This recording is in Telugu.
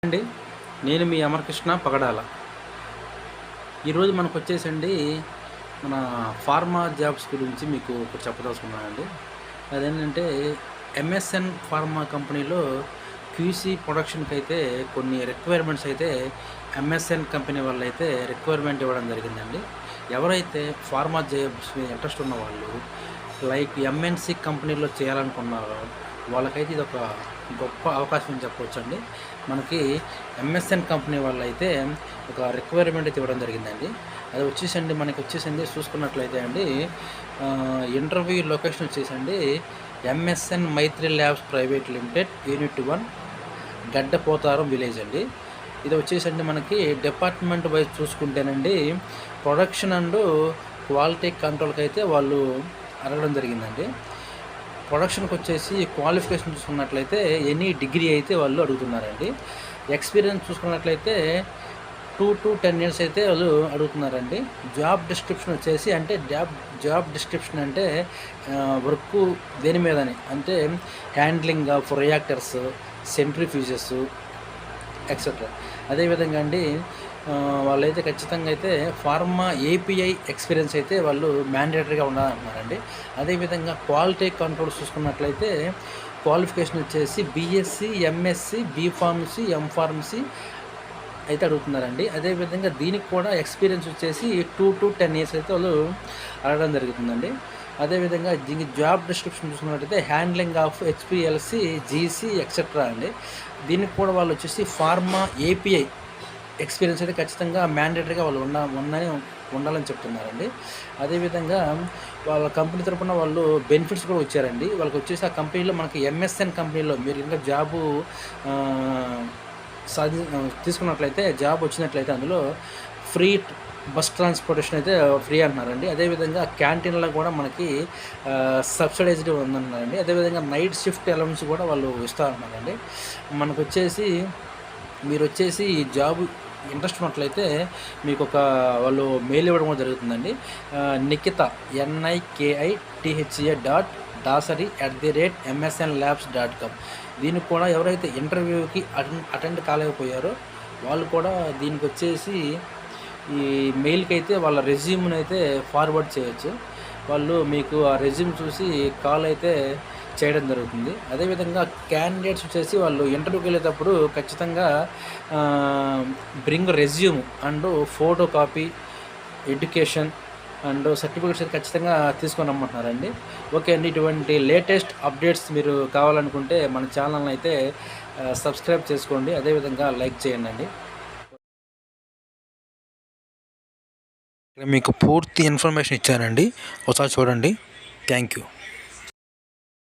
అండి. నేను మీ అమరకృష్ణ పగడాల. ఈరోజు మనకు వచ్చేసండి మన ఫార్మా జాబ్స్ గురించి మీకు ఒకటి చెప్పదలుచుకున్నానండి. అదేంటంటే ఎంఎస్ఎన్ ఫార్మా కంపెనీలో క్యూసీ ప్రొడక్షన్కి అయితే కొన్ని రిక్వైర్మెంట్స్ అయితే ఎంఎస్ఎన్ కంపెనీ వాళ్ళు అయితే రిక్వైర్మెంట్ ఇవ్వడం జరిగిందండి. ఎవరైతే ఫార్మా జాబ్స్ మీద ఇంట్రెస్ట్ ఉన్న వాళ్ళు లైక్ ఎంఎన్సి కంపెనీలో చేయాలనుకున్నారో వాళ్ళకైతే ఇది ఒక గొప్ప అవకాశం అని చెప్పవచ్చండి. మనకి ఎంఎస్ఎన్ కంపెనీ వాళ్ళు అయితే ఒక రిక్వైర్మెంట్ అయితే ఇవ్వడం జరిగిందండి. అది వచ్చేసండి మనకి వచ్చేసింది చూసుకున్నట్లయితే అండి ఇంటర్వ్యూ లొకేషన్ వచ్చేసండి MSN Maitri labs private limited unit 1 Gaddapotharam village అండి. ఇది వచ్చేసండి మనకి డిపార్ట్మెంట్ వైజ్ చూసుకుంటేనండి ప్రొడక్షన్ అండ్ క్వాలిటీ కంట్రోల్కి అయితే వాళ్ళు అడగడం జరిగిందండి. ప్రొడక్షన్కి వచ్చేసి క్వాలిఫికేషన్ చూసుకున్నట్లయితే ఎనీ డిగ్రీ అయితే వాళ్ళు అడుగుతున్నారండి. ఎక్స్పీరియన్స్ చూసుకున్నట్లయితే 2 to 10 years అయితే వాళ్ళు అడుగుతున్నారండి. జాబ్ డిస్క్రిప్షన్ వచ్చేసి అంటే జాబ్ డిస్క్రిప్షన్ అంటే వర్క్ దేని మీదని అంటే handling of reactors, centrifuges etcetera. అదేవిధంగా అండి వాళ్ళైతే ఖచ్చితంగా అయితే ఫార్మా ఏపీఐ ఎక్స్పీరియన్స్ అయితే వాళ్ళు మ్యాండేటరీగా ఉండాలంటున్నారండి. అదేవిధంగా క్వాలిటీ కంట్రోల్ చూసుకున్నట్లయితే క్వాలిఫికేషన్ వచ్చేసి బీఎస్సీ, ఎంఎస్సి, బీఫార్మసీ, ఎంఫార్మసీ అయితే అడుగుతున్నారండి. అదేవిధంగా దీనికి కూడా ఎక్స్పీరియన్స్ వచ్చేసి 2 to 10 years అయితే వాళ్ళు అడగడం జరుగుతుందండి. అదేవిధంగా దీనికి జాబ్ డిస్క్రిప్షన్ చూసుకున్నట్లయితే handling of HPLC, GC etcetera అండి. దీనికి కూడా వాళ్ళు వచ్చేసి ఫార్మా ఏపీఐ ఎక్స్పీరియన్స్ అయితే ఖచ్చితంగా మ్యాండేటరీగా వాళ్ళు ఉండాలని చెప్తున్నారండి. అదేవిధంగా వాళ్ళ కంపెనీ తరపున వాళ్ళు బెనిఫిట్స్ కూడా వచ్చారండి. వాళ్ళకి వచ్చేసి ఆ కంపెనీలో మనకి ఎంఎస్ఎన్ కంపెనీలో మీరు ఇంకా జాబు తీసుకున్నట్లయితే జాబ్ వచ్చినట్లయితే అందులో ఫ్రీ బస్ ట్రాన్స్పోర్టేషన్ అయితే ఫ్రీ అంటున్నారండి. అదేవిధంగా క్యాంటీన్లో కూడా మనకి సబ్సిడైజ్డ్ ఉందన్నారండి. అదేవిధంగా నైట్ షిఫ్ట్ అలవెన్స్ కూడా వాళ్ళు ఇస్తారన్నారండి. మనకు వచ్చేసి మీరు వచ్చేసి ఈ జాబ్ ఇంట్రెస్ట్ ఉన్నట్లయితే మీకు వాళ్ళు మెయిల్ ఇవ్వడం కూడా జరుగుతుందండి. నిఖిత nikita.dasari@msnlabs.com. దీనికి కూడా ఎవరైతే ఇంటర్వ్యూకి అటెండ్ కాలేకపోయారో వాళ్ళు కూడా దీనికి వచ్చేసి ఈ మెయిల్కి అయితే వాళ్ళ రెజ్యూమ్ని అయితే ఫార్వర్డ్ చేయొచ్చు. వాళ్ళు మీకు ఆ రెజ్యూమ్ చూసి కాల్ అయితే చేయడం జరుగుతుంది. అదేవిధంగా క్యాండిడేట్స్ వచ్చేసి వాళ్ళు ఇంటర్వ్యూకి వెళ్ళేటప్పుడు ఖచ్చితంగా bring resume and photo copy, education and certificates అయితే ఖచ్చితంగా తీసుకొని రమ్మంటున్నారండి. ఓకే అండి, ఇటువంటి లేటెస్ట్ అప్డేట్స్ మీరు కావాలనుకుంటే మన ఛానల్ని అయితే సబ్స్క్రైబ్ చేసుకోండి. అదేవిధంగా లైక్ చేయండి అండి. ఇక్కడ మీకు పూర్తి ఇన్ఫర్మేషన్ ఇచ్చానండి, ఒకసారి చూడండి. Thank you.